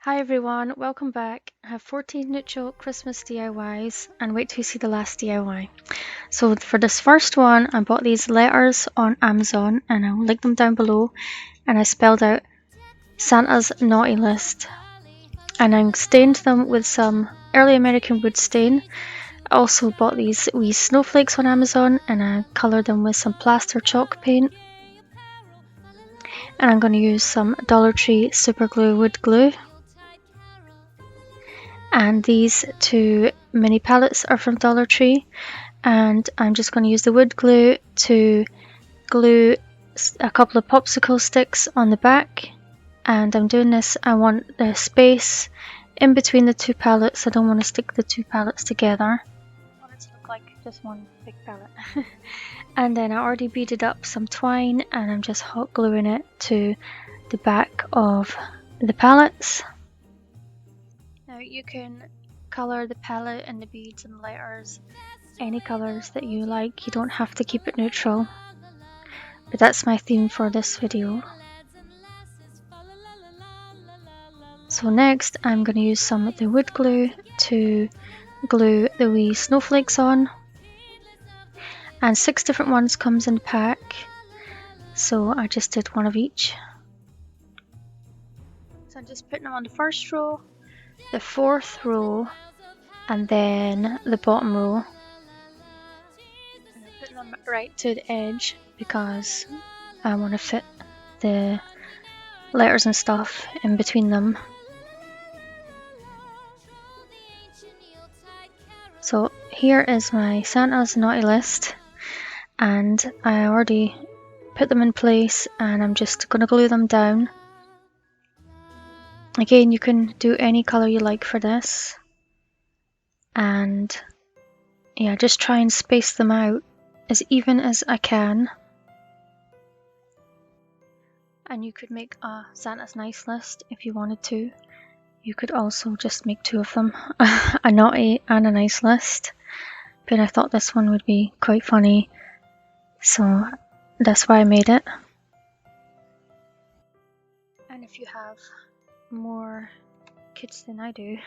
Hi everyone, welcome back. I have 14 neutral Christmas DIYs and wait till you see the last DIY. So for this first one, I bought these letters on Amazon and I'll link them down below, and I spelled out Santa's naughty list, and I stained them with some early American wood stain. I also bought these wee snowflakes on Amazon and I coloured them with some plaster chalk paint, and I'm going to use some Dollar Tree super glue wood glue. And these two mini palettes are from Dollar Tree, and I'm just going to use the wood glue to glue a couple of popsicle sticks on the back. And I'm doing this, I want the space in between the two palettes. I don't want to stick the two palettes together. I want it to look like just one big palette. And then I already beaded up some twine and I'm just hot gluing it to the back of the palettes. Now you can colour the palette and the beads and letters any colours that you like. You don't have to keep it neutral, but that's my theme for this video. So next I'm going to use some of the wood glue to glue the wee snowflakes on, and 6 different ones comes in the pack, so I just did one of each. So I'm just putting them on the first row, the fourth row, and then the bottom row. And I'm putting them right to the edge because I want to fit the letters and stuff in between them. So here is my Santa's naughty list, and I already put them in place and I'm just going to glue them down. Again, you can do any colour you like for this, and yeah, just try and space them out as even as I can. And you could make a Santa's nice list if you wanted to. You could also just make 2 of them, a naughty and a nice list, but I thought this one would be quite funny, so that's why I made it. And if you have more kids than I do,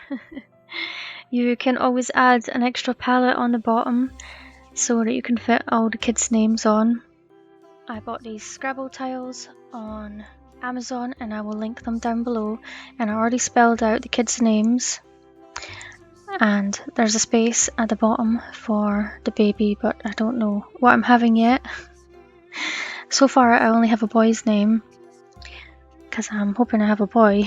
you can always add an extra palette on the bottom so that you can fit all the kids' names on. I bought these Scrabble tiles on Amazon and I will link them down below, and I already spelled out the kids' names, and there's a space at the bottom for the baby, but I don't know what I'm having yet. So far I only have a boy's name because I'm hoping I have a boy.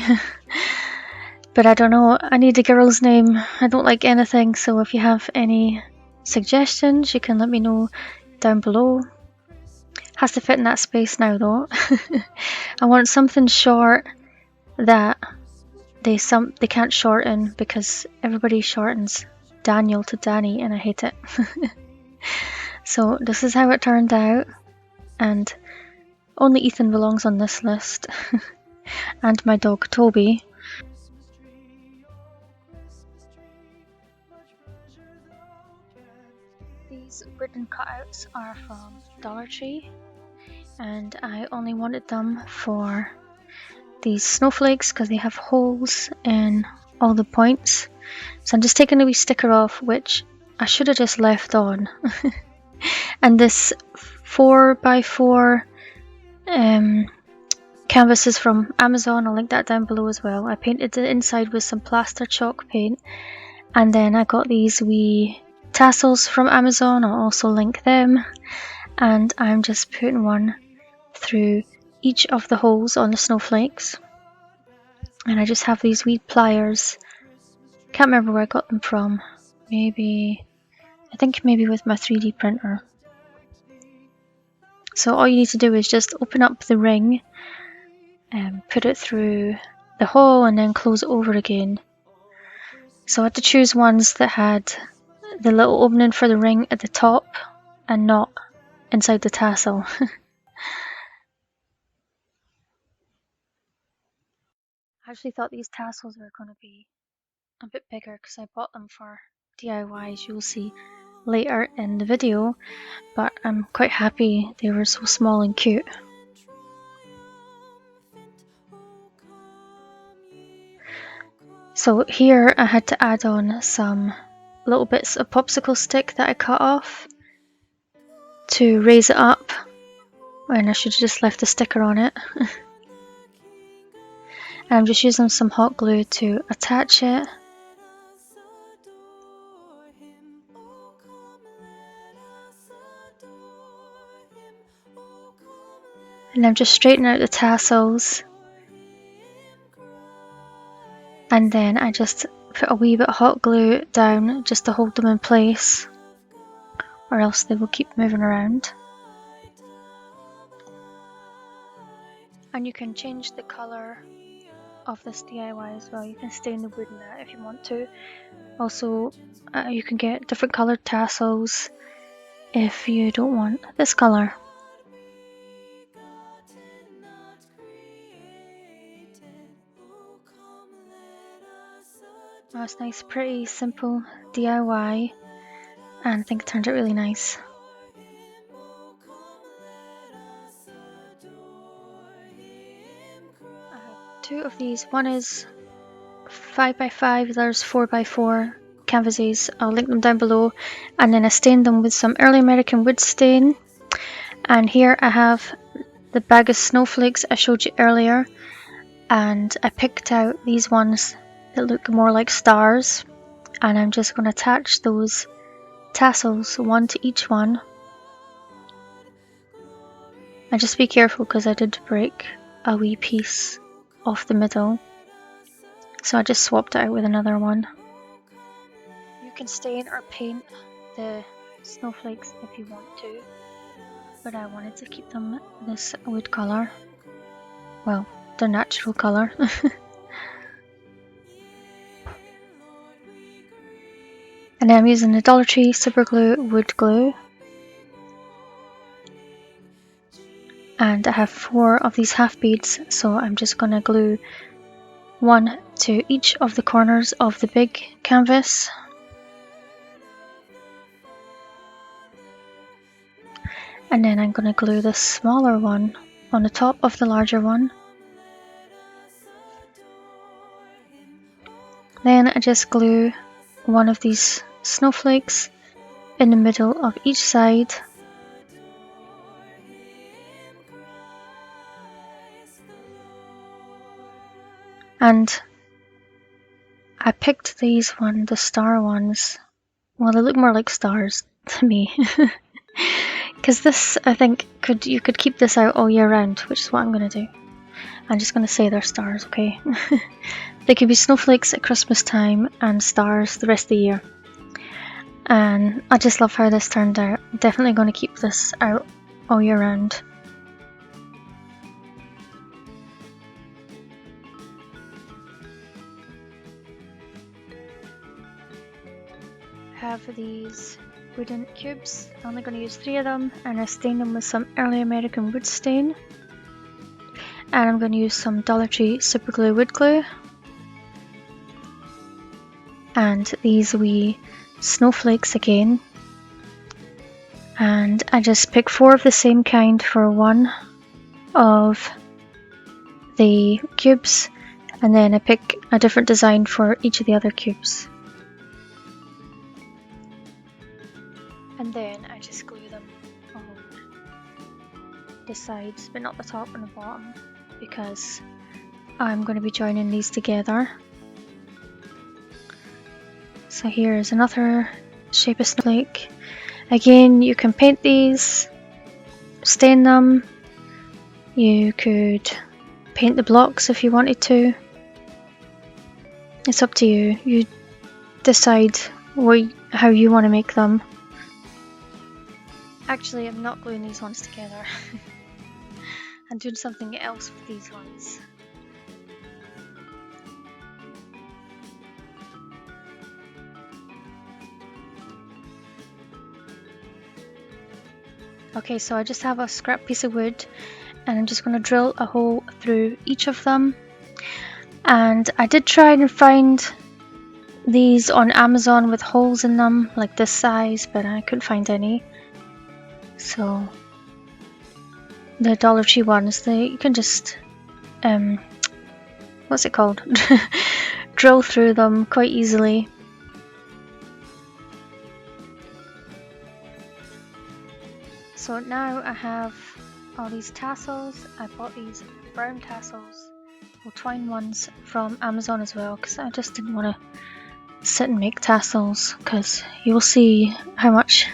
But I don't know, I need a girl's name. I don't like anything, so if you have any suggestions you can let me know down below. Has to fit in that space now though. I want something short that they can't shorten, because everybody shortens Daniel to Danny and I hate it. So this is how it turned out, and only Ethan belongs on this list and my dog Toby. These wooden cutouts are from Dollar Tree, and I only wanted them for these snowflakes because they have holes in all the points. So I'm just taking a wee sticker off, which I should have just left on. And this 4x4 canvas is from Amazon. I'll link that down below as well. I painted the inside with some plaster chalk paint, and then I got these wee tassels from Amazon. I'll also link them, and I'm just putting one through each of the holes on the snowflakes. And I just have these wee pliers. Can't remember where I got them from. I think maybe with my 3D printer. So all you need to do is just open up the ring and put it through the hole and then close it over again. So I had to choose ones that had the little opening for the ring at the top and not inside the tassel. I actually thought these tassels were going to be a bit bigger because I bought them for DIYs, you'll see later in the video, but I'm quite happy they were so small and cute. So here I had to add on some little bits of popsicle stick that I cut off to raise it up, and I should have just left the sticker on it. And I'm just using some hot glue to attach it. And I'm just straightening out the tassels, and then I just put a wee bit of hot glue down just to hold them in place, or else they will keep moving around. And you can change the colour of this DIY as well. You can stain the wood in that if you want to. Also, you can get different coloured tassels if you don't want this colour. Oh, it's nice, pretty simple DIY, and I think it turned out really nice. I have two of these. One is 5x5, there's 4x4 canvases. I'll link them down below. And then I stained them with some early American wood stain. And here I have the bag of snowflakes I showed you earlier, and I picked out these ones that look more like stars, and I'm just going to attach those tassels, one to each one. And just be careful because I did break a wee piece off the middle, so I just swapped it out with another one. You can stain or paint the snowflakes if you want to, but I wanted to keep them this wood colour, well, their natural colour. And I'm using the Dollar Tree Super Glue wood glue, and I have 4 of these half beads, so I'm just going to glue one to each of the corners of the big canvas. And then I'm going to glue the smaller one on the top of the larger one. Then I just glue one of these snowflakes in the middle of each side. And I picked these the star ones. Well, they look more like stars to me. Because this, I think, you could keep this out all year round, which is what I'm going to do. I'm just going to say they're stars, okay? They could be snowflakes at Christmas time and stars the rest of the year. And I just love how this turned out. I'm definitely going to keep this out all year round. I have these wooden cubes. I'm only going to use 3 of them, and I stain them with some early American wood stain. And I'm going to use some Dollar Tree Super Glue wood glue. And these wee snowflakes again. And I just pick 4 of the same kind for one of the cubes, and then I pick a different design for each of the other cubes. And then I just glue them on the sides, but not the top and the bottom, because I'm going to be joining these together. So here's another shape of snowflake. Again, you can paint these, stain them, you could paint the blocks if you wanted to. It's up to you. You decide how you want to make them. Actually, I'm not gluing these ones together. I'm doing something else with these ones. Okay, so I just have a scrap piece of wood, and I'm just going to drill a hole through each of them. And I did try and find these on Amazon with holes in them, like this size, but I couldn't find any. So the Dollar Tree ones, you can just, what's it called? drill through them quite easily. So now I have all these tassels. I bought these brown tassels, or twine ones, from Amazon as well, because I just didn't want to sit and make tassels, because you will see how much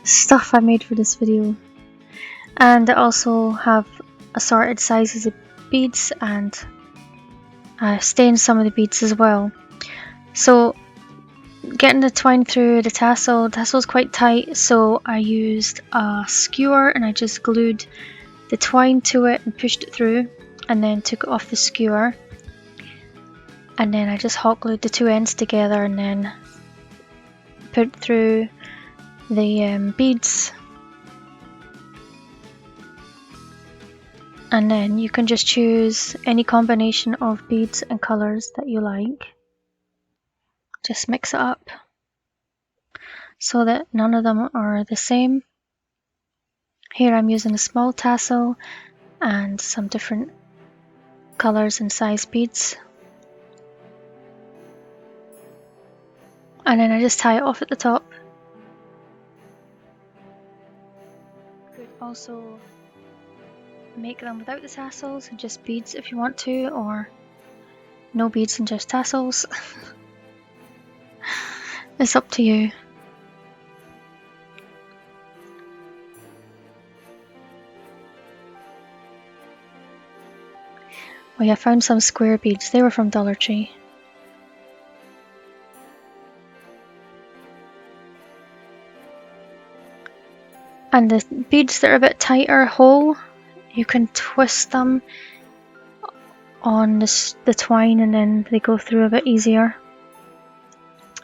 stuff I made for this video. And I also have assorted sizes of beads, and I stained some of the beads as well. So getting the twine through the tassel's quite tight, so I used a skewer and I just glued the twine to it and pushed it through, and then took it off the skewer, and then I just hot glued the two ends together and then put through the beads. And then you can just choose any combination of beads and colours that you like. Just mix it up so that none of them are the same. Here I'm using a small tassel and some different colours and size beads. And then I just tie it off at the top. You could also make them without the tassels and just beads if you want to, or no beads and just tassels. It's up to you. Oh yeah, I found some square beads. They were from Dollar Tree. And the beads that are a bit tighter whole, you can twist them on the twine and then they go through a bit easier.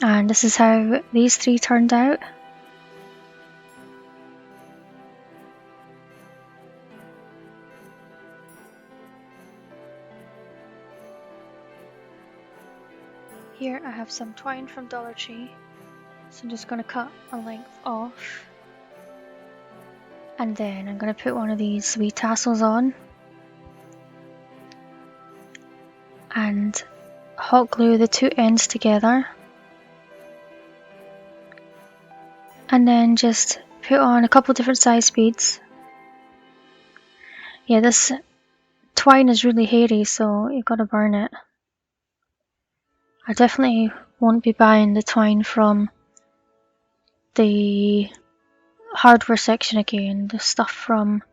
And this is how these three turned out. Here I have some twine from Dollar Tree, so I'm just going to cut a length off. And then I'm going to put one of these wee tassels on and hot glue the two ends together. And then just put on a couple different size beads. Yeah, this twine is really hairy, so you've got to burn it. I definitely won't be buying the twine from the hardware section again. The stuff from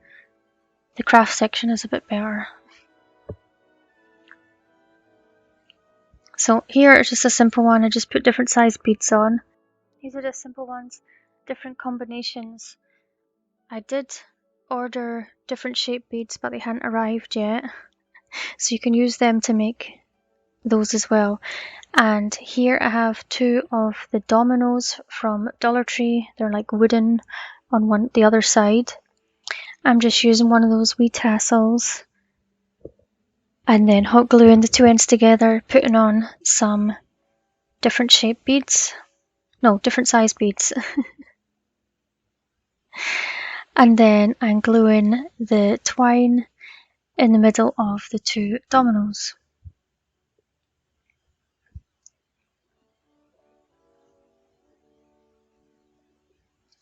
the craft section is a bit better. So here it's just a simple one. I just put different size beads on. These are just simple ones, different combinations. I did order different shape beads, but they hadn't arrived yet. So you can use them to make those as well. And here I have two of the dominoes from Dollar Tree. They're like wooden on the other side. I'm just using one of those wee tassels and then hot gluing the two ends together, putting on some different shape beads. No, different size beads. And then I'm gluing the twine in the middle of the two dominoes.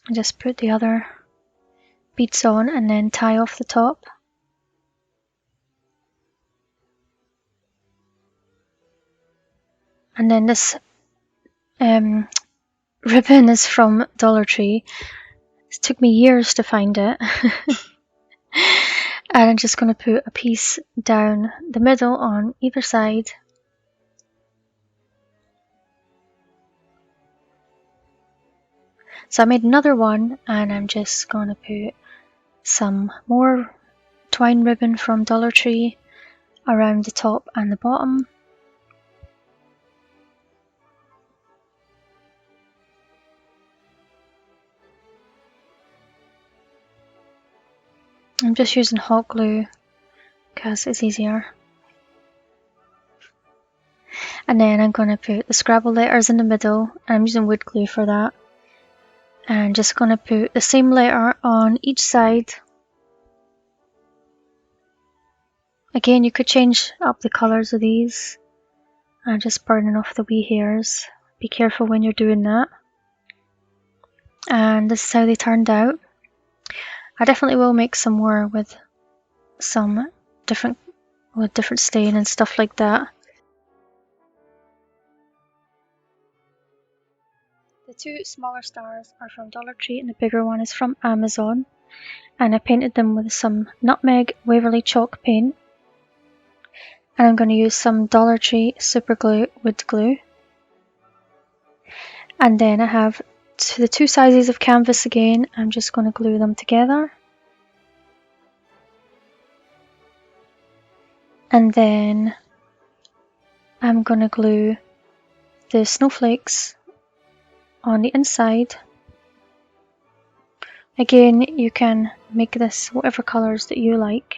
And just put the other beads on and then tie off the top. And then this ribbon is from Dollar Tree. It took me years to find it. And I'm just going to put a piece down the middle on either side. So I made another one, and I'm just going to put some more twine ribbon from Dollar Tree around the top and the bottom. I'm just using hot glue because it's easier. And then I'm going to put the Scrabble letters in the middle. I'm using wood glue for that. And just going to put the same letter on each side. Again, you could change up the colours of these. I'm just burning off the wee hairs. Be careful when you're doing that. And this is how they turned out. I definitely will make some more with some different stain and stuff like that. The two smaller stars are from Dollar Tree and the bigger one is from Amazon. And I painted them with some Nutmeg Waverly chalk paint. And I'm going to use some Dollar Tree super glue, wood glue. And then I have the two sizes of canvas again. I'm just going to glue them together. And then I'm going to glue the snowflakes on the inside. Again, you can make this whatever colours that you like.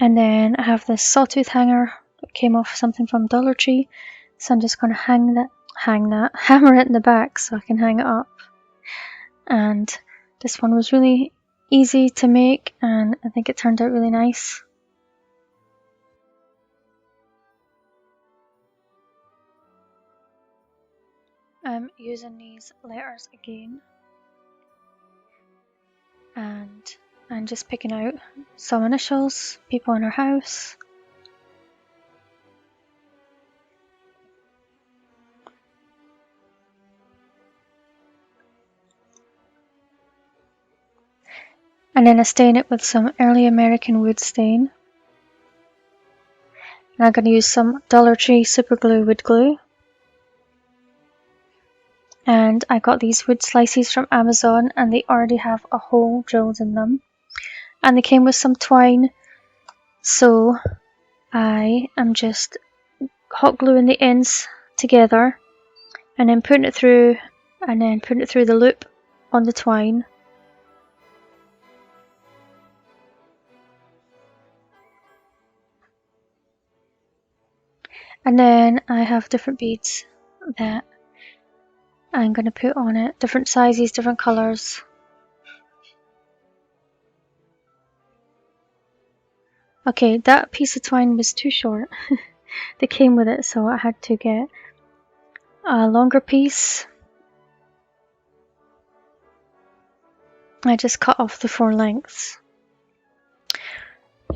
And then I have this sawtooth hanger that came off something from Dollar Tree. So I'm just going to hammer it in the back so I can hang it up. And this one was really easy to make and I think it turned out really nice. I'm using these letters again. And I'm just picking out some initials, people in our house. And then I stain it with some early American wood stain. And I'm going to use some Dollar Tree super glue wood glue. And I got these wood slices from Amazon and they already have a hole drilled in them. And they came with some twine. So I am just hot gluing the ends together and then putting it through the loop on the twine. And then I have different beads that I'm going to put on it, different sizes, different colours. Okay, that piece of twine was too short. They came with it, so I had to get a longer piece. I just cut off the 4 lengths.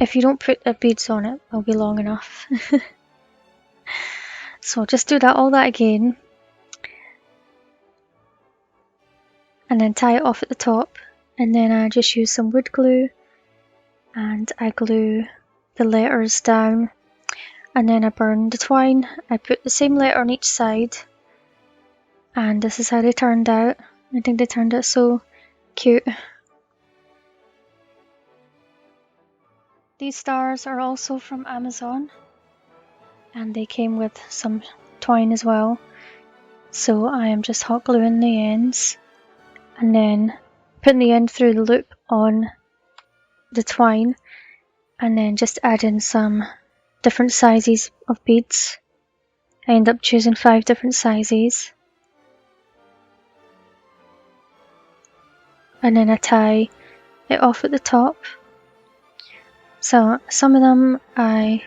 If you don't put the beads on it, they'll be long enough. So just do all that again. And then tie it off at the top. And then I just use some wood glue. And I glue the letters down. And then I burn the twine. I put the same letter on each side. And this is how they turned out. I think they turned out so cute. These stars are also from Amazon. And they came with some twine as well. So I am just hot gluing the ends. And then putting the end through the loop on the twine. And then just add in some different sizes of beads. I end up choosing 5 different sizes. And then I tie it off at the top. So some of them I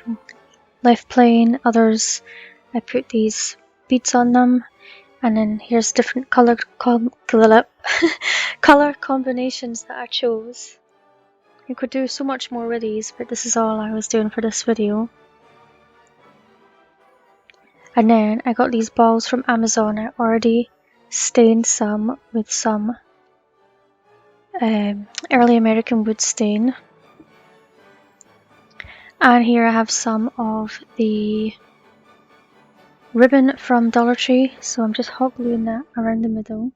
left plain, others I put these beads on them. And then here's different color combinations that I chose. You could do so much more with these, but this is all I was doing for this video. And then I got these balls from Amazon. I already stained some with some early American wood stain. And here I have some of the ribbon from Dollar Tree, so I'm just hot gluing that around the middle.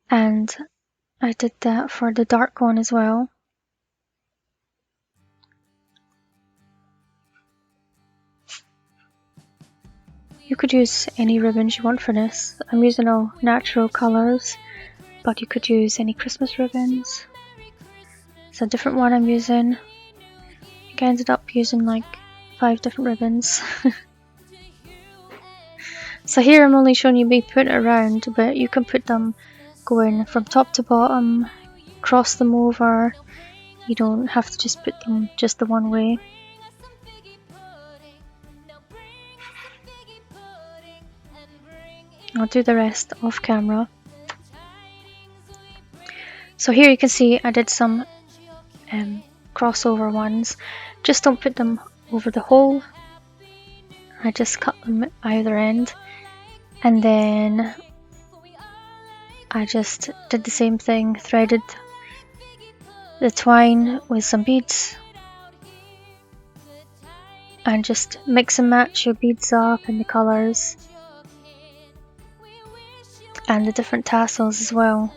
And I did that for the dark one as well. You could use any ribbons you want for this. I'm using all natural colours, but you could use any Christmas ribbons. It's a different one I'm using. I ended up using like 5 different ribbons. So here I'm only showing you me put it around, but you can put them going from top to bottom, cross them over. You don't have to just put them just the one way. I'll do the rest off camera. So here you can see I did some crossover ones. Just don't put them over the hole. I just cut them at either end. And then I just did the same thing, threaded the twine with some beads. And just mix and match your beads up and the colours. And the different tassels as well.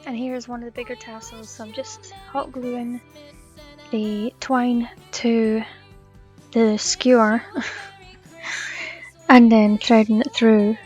And here's one of the bigger tassels, so I'm just hot gluing the twine to the skewer and then threading it through.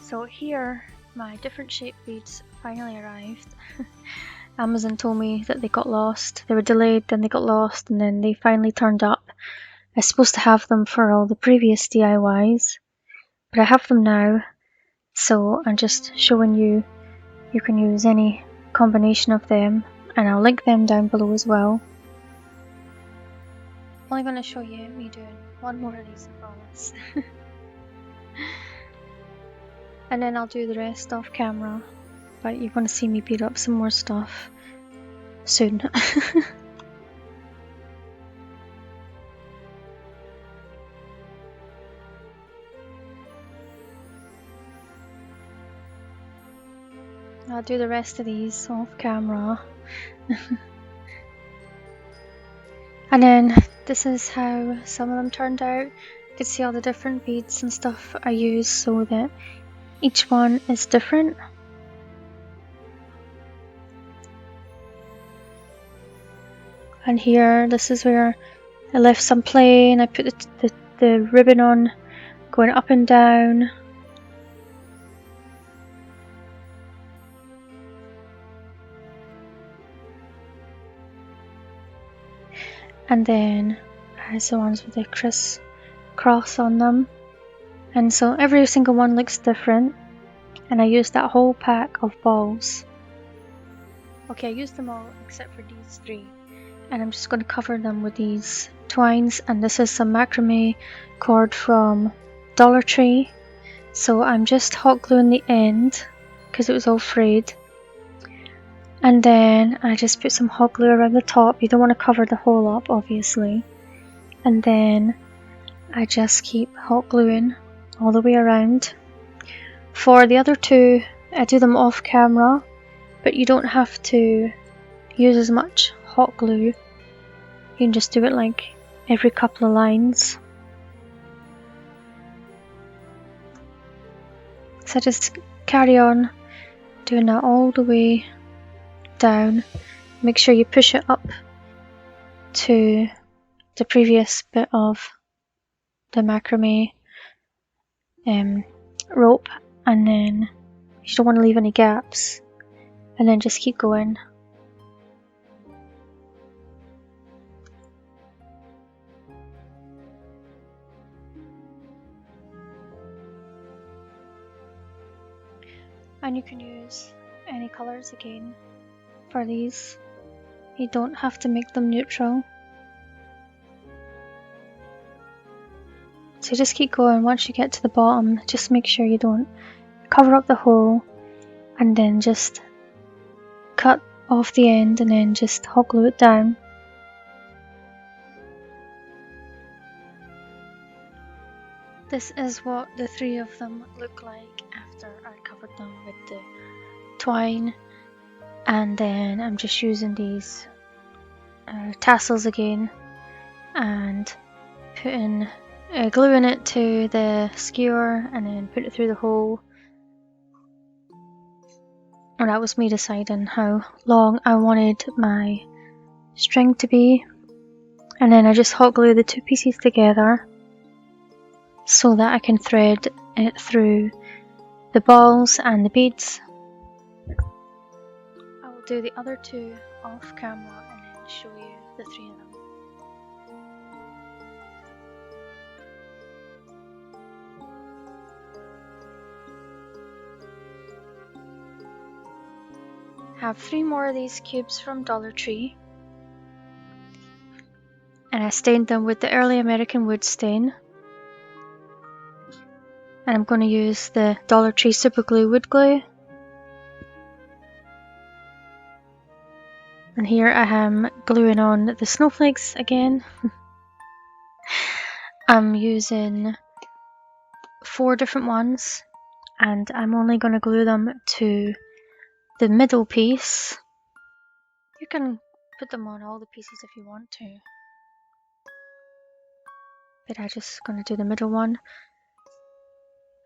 So here, my different shape beads finally arrived. Amazon told me that they got lost. They were delayed, then they got lost, and then they finally turned up. I was supposed to have them for all the previous DIYs, but I have them now. So I'm just showing you, you can use any combination of them, and I'll link them down below as well. I'm only going to show you me doing one more of these, I promise. And then I'll do the rest off camera, but you're going to see me beat up some more stuff soon. I'll do the rest of these off camera. And then this is how some of them turned out. You can see all the different beads and stuff I use so that each one is different. And here, this is where I left some plain. I put the ribbon on, going up and down. And then there's the ones with the cross on them. And so every single one looks different. And I used that whole pack of balls. Okay, I used them all except for these three. And I'm just going to cover them with these twines. And this is some macrame cord from Dollar Tree. So I'm just hot gluing the end because it was all frayed. And then I just put some hot glue around the top. You don't want to cover the hole up, obviously. And then I just keep hot gluing all the way around. For the other two, I do them off camera, but you don't have to use as much hot glue. You can just do it like every couple of lines. So just carry on doing that all the way down. Make sure you push it up to the previous bit of the macrame rope, and then you don't want to leave any gaps, and then just keep going. And you can use any colours again for these. You don't have to make them neutral. So just keep going. Once you get to the bottom, just make sure you don't cover up the hole, and then just cut off the end and then just hot glue it down. This is what the 3 of them look like after I covered them with the twine, and then I'm just using these tassels again and putting gluing it to the skewer and then put it through the hole. And that was me deciding how long I wanted my string to be, and then I just hot glue the 2 pieces together so that I can thread it through the balls and the beads. I will do the other 2 off camera and then show you the 3 of them. I have 3 more of these cubes from Dollar Tree, and I stained them with the early American wood stain. And I'm going to use the Dollar Tree Super Glue wood glue. And here I am gluing on the snowflakes again. I'm using 4 different ones, and I'm only going to glue them to the middle piece. You can put them on all the pieces if you want to, but I'm just going to do the middle one.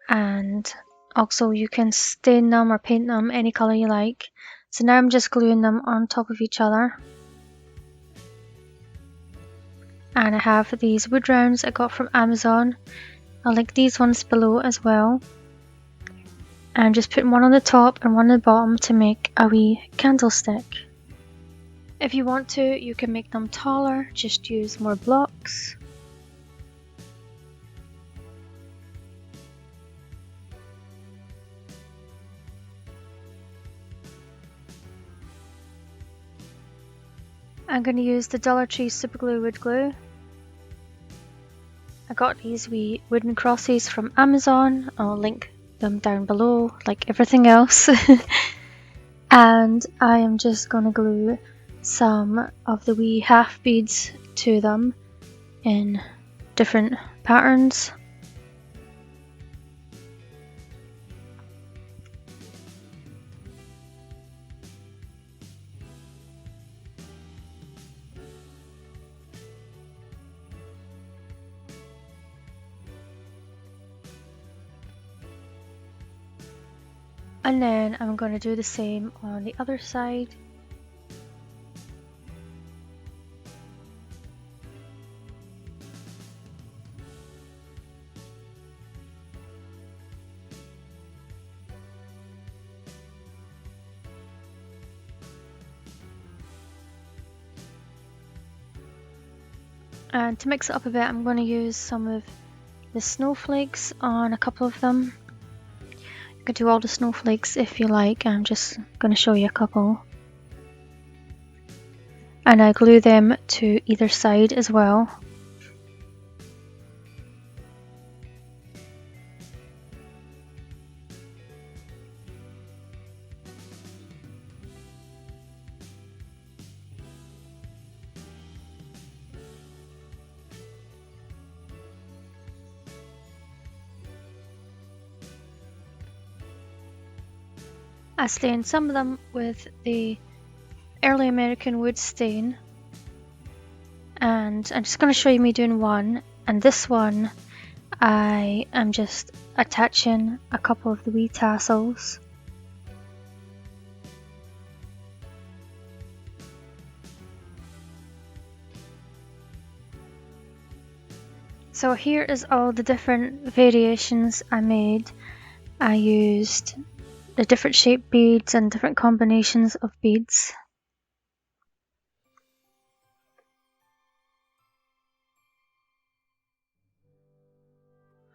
And also you can stain them or paint them any color you like. So now I'm just gluing them on top of each other. And I have these wood rounds I got from Amazon. I'll link these ones below as well. And just putting one on the top and one on the bottom to make a wee candlestick. If you want to, you can make them taller, just use more blocks. I'm going to use the Dollar Tree Super Glue wood glue. I got these wee wooden crosses from Amazon. I'll link them down below like everything else. And I am just going to glue some of the wee half beads to them in different patterns. And then I'm going to do the same on the other side. And to mix it up a bit, I'm going to use some of the snowflakes on a couple of them. You can do all the snowflakes if you like. I'm just going to show you a couple. And I glue them to either side as well. I stained some of them with the early American wood stain, and I'm just going to show you me doing one. And this one I am just attaching a couple of the wee tassels. So here is all the different variations I made. I used the different shaped beads and different combinations of beads.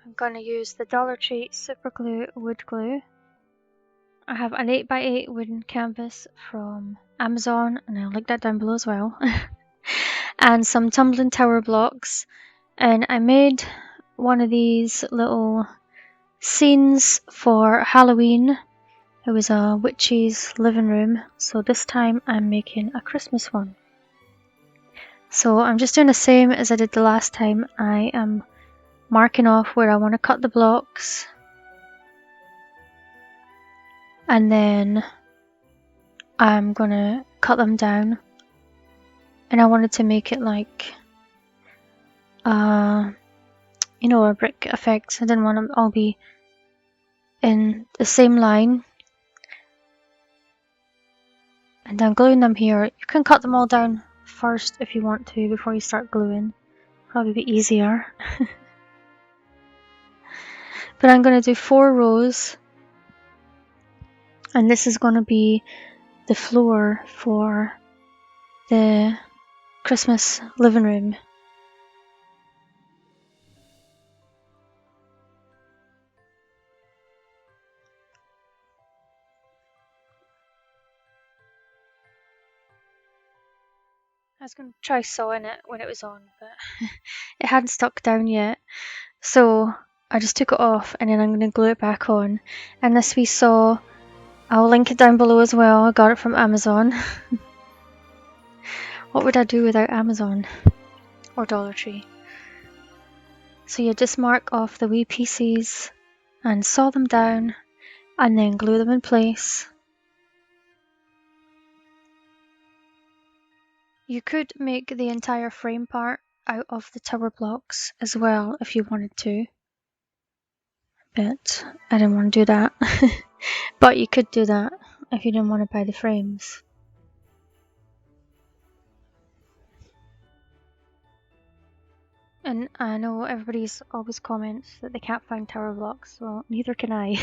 I'm going to use the Dollar Tree Super Glue wood glue. I have an 8x8 wooden canvas from Amazon, and I'll link that down below as well. And some tumbling tower blocks. And I made one of these little scenes for Halloween. It was a witch's living room, so this time I'm making a Christmas one. So I'm just doing the same as I did the last time. I am marking off where I want to cut the blocks, and then I'm gonna cut them down. And I wanted to make it like you know, a brick effect. I didn't want them all be in the same line. And I'm gluing them here. You can cut them all down first if you want to before you start gluing. Probably be easier. But I'm going to do 4 rows. And this is going to be the floor for the Christmas living room. I was going to try sawing it when it was on, but it hadn't stuck down yet. So I just took it off and then I'm going to glue it back on. And this wee saw, I'll link it down below as well. I got it from Amazon. What would I do without Amazon or Dollar Tree? So you just mark off the wee pieces and saw them down and then glue them in place. You could make the entire frame part out of the tower blocks as well if you wanted to, but I didn't want to do that. But you could do that if you didn't want to buy the frames. And I know everybody's always comments that they can't find tower blocks. Well, neither can I.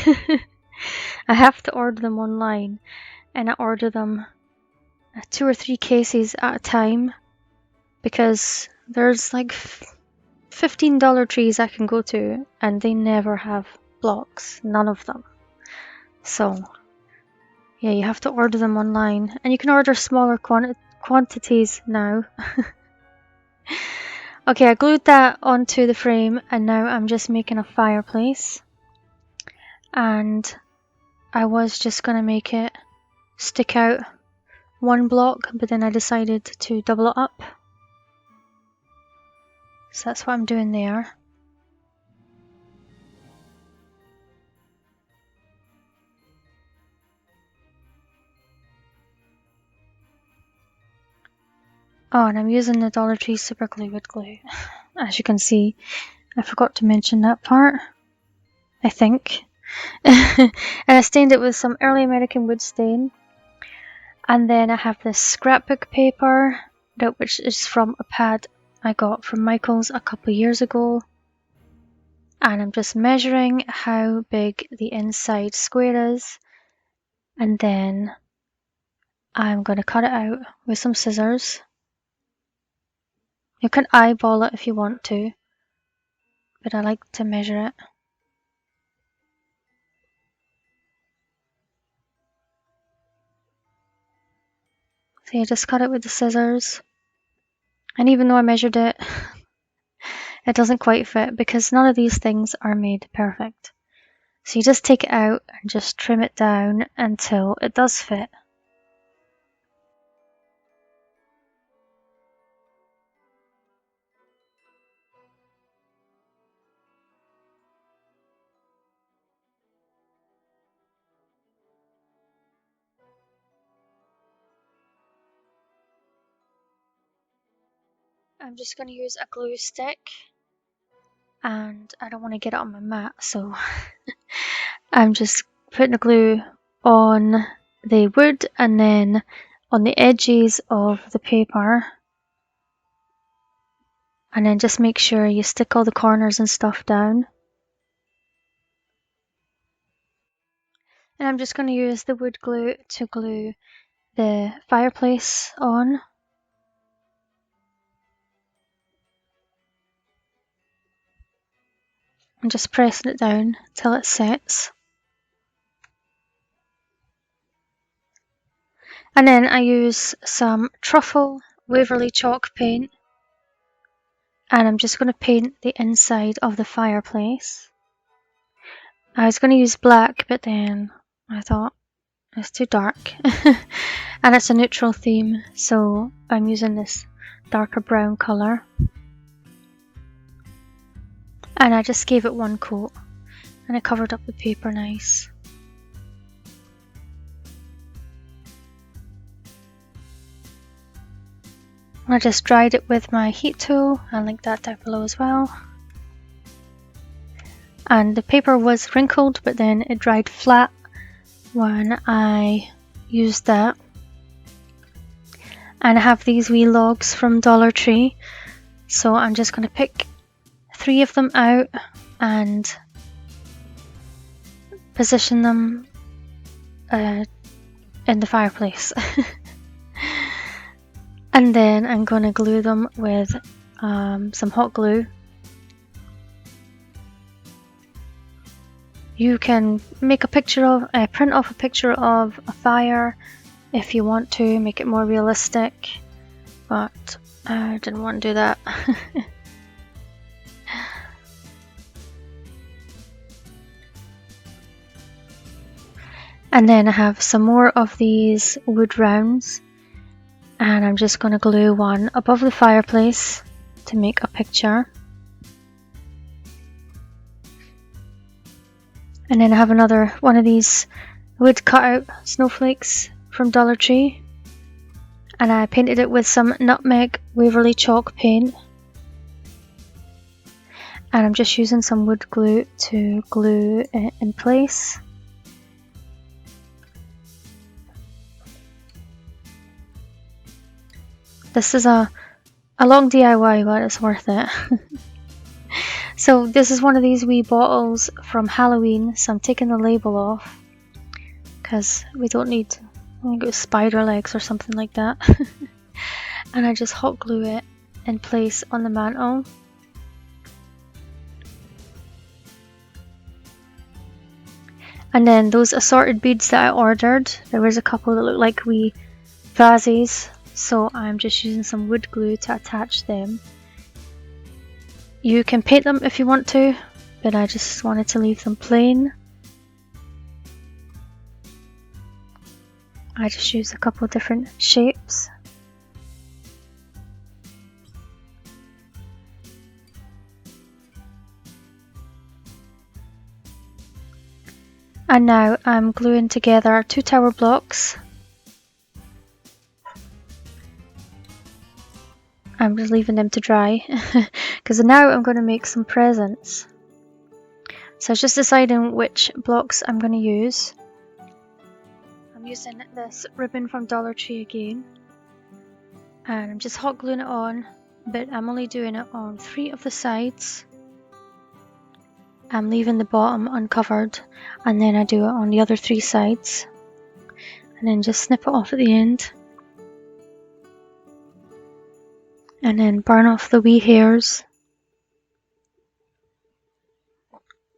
I have to order them online, and I order them 2 or 3 cases at a time because there's like 15 Dollar Trees I can go to and they never have blocks, none of them. So yeah, you have to order them online, and you can order smaller quantities now. Okay, I glued that onto the frame and now I'm just making a fireplace, and I was just gonna make it stick out 1 block, but then I decided to double it up. So that's what I'm doing there. Oh, and I'm using the Dollar Tree Super Glue Wood Glue. As you can see, I forgot to mention that part, I think. And I stained it with some early American wood stain. And then I have this scrapbook paper, which is from a pad I got from Michael's a couple of years ago. And I'm just measuring how big the inside square is. And then I'm going to cut it out with some scissors. You can eyeball it if you want to, but I like to measure it. So you just cut it with the scissors. And even though I measured it, it doesn't quite fit because none of these things are made perfect. So you just take it out and just trim it down until it does fit. I'm just going to use a glue stick, and I don't want to get it on my mat, so I'm just putting the glue on the wood and then on the edges of the paper, and then just make sure you stick all the corners and stuff down. And I'm just going to use the wood glue to glue the fireplace on. I'm just pressing it down till it sets. And then I use some Truffle Waverly chalk paint, and I'm just going to paint the inside of the fireplace. I was going to use black, but then I thought it's too dark. And it's a neutral theme, so I'm using this darker brown colour. and I just gave it one coat and I covered up the paper nice. I just dried it with my heat tool, I'll link that down below as well. And the paper was wrinkled, but then it dried flat when I used that. And I have these wee logs from Dollar Tree, so I'm just going to pick 3 of them out and position them in the fireplace. And then I'm going to glue them with some hot glue. You can make a picture of, print off a picture of a fire if you want to, make it more realistic, but I didn't want to do that. And then I have some more of these wood rounds, and I'm just going to glue one above the fireplace to make a picture. And then I have another one of these wood cutout snowflakes from Dollar Tree, and I painted it with some Nutmeg Waverly chalk paint. And I'm just using some wood glue to glue it in place. This is a long DIY, but it's worth it. So this is one of these wee bottles from Halloween, so I'm taking the label off because we don't need, I think it was spider legs or something like that. And I just hot glue it in place on the mantle. And then those assorted beads that I ordered, there was a couple that look like wee vases, so I'm just using some wood glue to attach them. You can paint them if you want to, but I just wanted to leave them plain. I just used a couple of different shapes. And now I'm gluing together 2 tower blocks. I'm just leaving them to dry because now I'm going to make some presents. So I was just deciding which blocks I'm going to use. I'm using this ribbon from Dollar Tree again, and I'm just hot gluing it on, but I'm only doing it on 3 of the sides. I'm leaving the bottom uncovered, and then I do it on the other 3 sides, and then just snip it off at the end. And then burn off the wee hairs.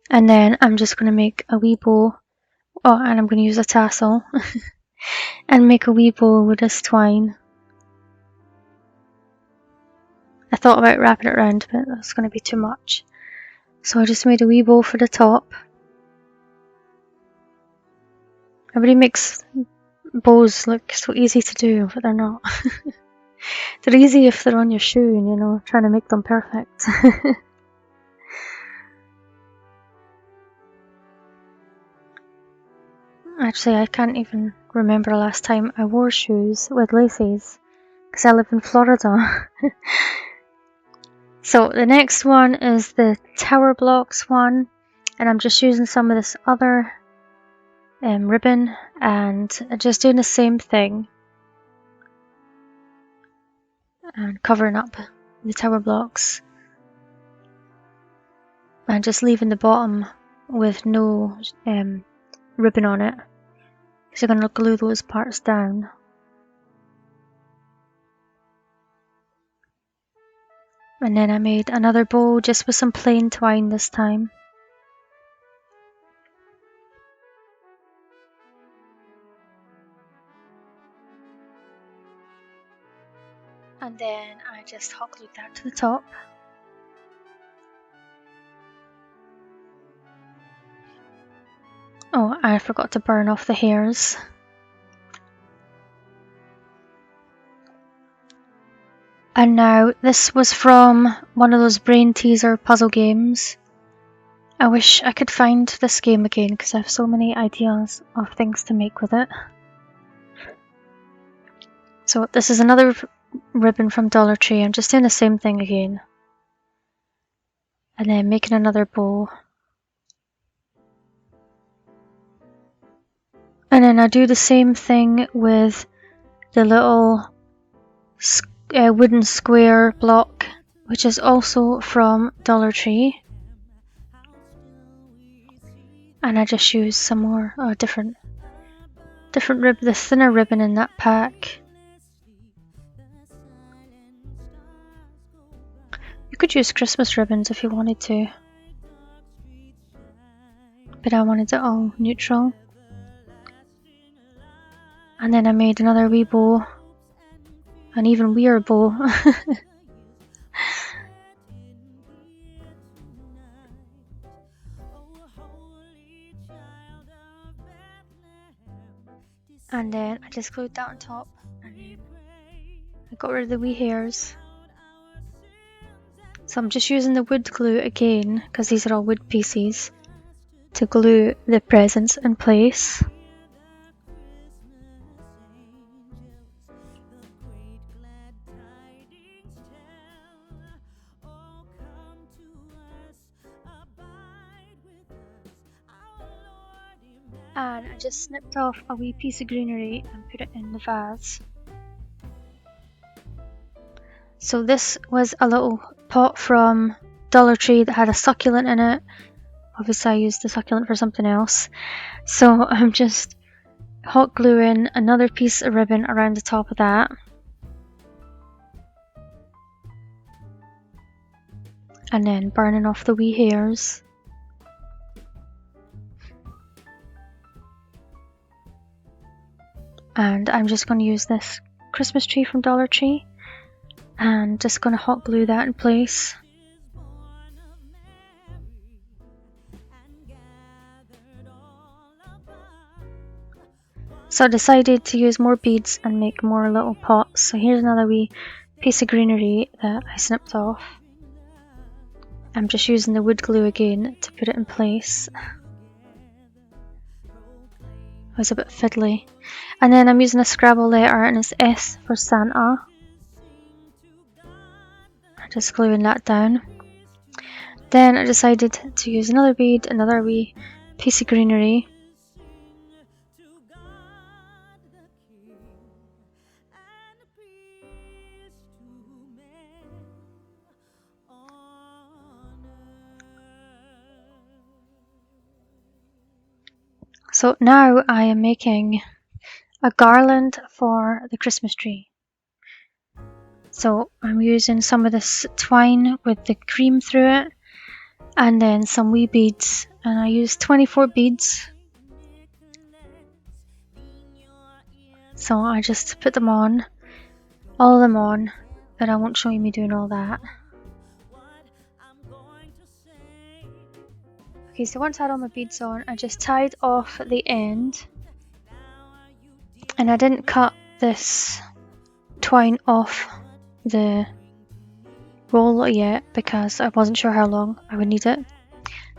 And then I'm just going to make a wee bow. Oh, and I'm going to use a tassel and make a wee bow with this twine. I thought about wrapping it around, but that's going to be too much. So I just made a wee bow for the top. Everybody makes bows look so easy to do, but they're not. They're easy if they're on your shoe and, you know, trying to make them perfect. Actually, I can't even remember the last time I wore shoes with laces because I live in Florida. So the next one is the tower blocks one, and I'm just using some of this other ribbon and just doing the same thing and covering up the tower blocks and just leaving the bottom with no ribbon on it, because you're going to glue those parts down. And then I made another bow just with some plain twine this time. And then I just hot glued that to the top. Oh, I forgot to burn off the hairs. And now, this was from one of those brain teaser puzzle games. I wish I could find this game again because I have so many ideas of things to make with it. So this is another ribbon from Dollar Tree. I'm just doing the same thing again. And then making another bow. And then I do the same thing with the little wooden square block, which is also from Dollar Tree. And I just use some more different the thinner ribbon in that pack. You could use Christmas ribbons if you wanted to, but I wanted it all neutral. And then I made another wee bow, an even weirder bow. And then I just glued that on top, and then I got rid of the wee hairs. So I'm just using the wood glue again, because these are all wood pieces, to glue the presents in place. And I just snipped off a wee piece of greenery and put it in the vase. So this was a little pot from Dollar Tree that had a succulent in it. Obviously I used the succulent for something else. So I'm just hot gluing another piece of ribbon around the top of that. And then burning off the wee hairs. And I'm just going to use this Christmas tree from Dollar Tree and just going to hot glue that in place. So I decided to use more beads and make more little pots. So here's another wee piece of greenery that I snipped off. I'm just using the wood glue again to put it in place. It was a bit fiddly. And then I'm using a Scrabble letter and it's S for Santa. I'm just gluing that down. Then I decided to use another bead, another wee piece of greenery. So now I am making a garland for the Christmas tree. So I'm using some of this twine with the cream through it and then some wee beads, and I used 24 beads. So I just put them on, all of them on, but I won't show you me doing all that. Okay, so once I had all my beads on, I just tied off the end, and I didn't cut this twine off the roll yet because I wasn't sure how long I would need it.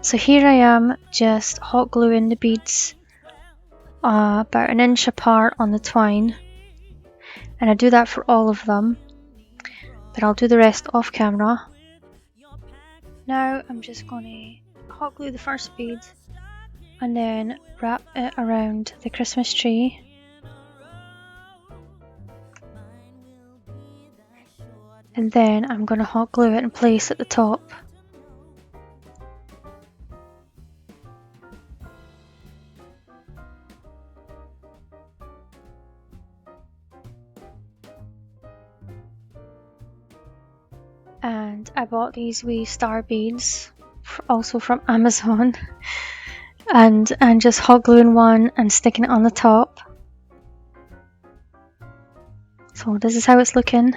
So here I am just hot gluing the beads about an inch apart on the twine, and I do that for all of them, but I'll do the rest off camera. Now I'm just going to hot glue the first bead and then wrap it around the Christmas tree. And then I'm going to hot glue it in place at the top. And I bought these wee star beads, also from Amazon, and I'm just hot gluing one and sticking it on the top. So this is how it's looking.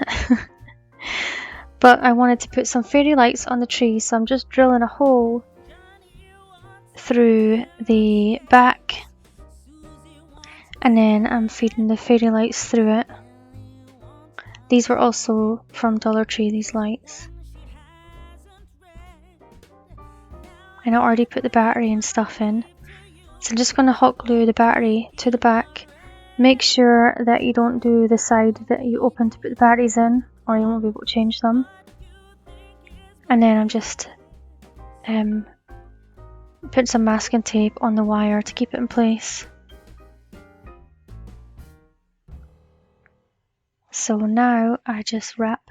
But I wanted to put some fairy lights on the tree, so I'm just drilling a hole through the back and then I'm feeding the fairy lights through it. These were also from Dollar Tree, these lights. and I already put the battery and stuff in. So I'm just going to hot glue the battery to the back. Make sure that you don't do the side that you open to put the batteries in, or you won't be able to change them. And then I'm just put some masking tape on the wire to keep it in place. So now I just wrap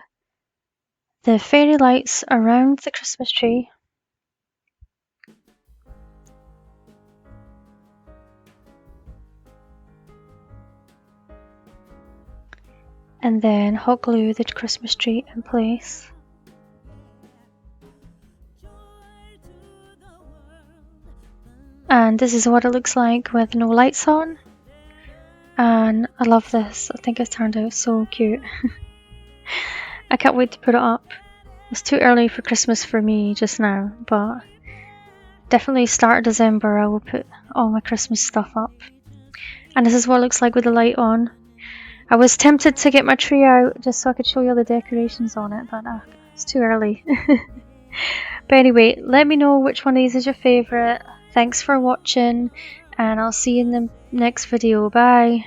the fairy lights around the Christmas tree. And then hot glue the Christmas tree in place. And this is what it looks like with no lights on. And I love this. I think it's turned out so cute. I can't wait to put it up. It's too early for Christmas for me just now, but definitely start of December I will put all my Christmas stuff up. And this is what it looks like with the light on. I was tempted to get my tree out just so I could show you all the decorations on it, but it's too early. But anyway, let me know which one of these is your favourite. Thanks for watching, and I'll see you in the next video. Bye!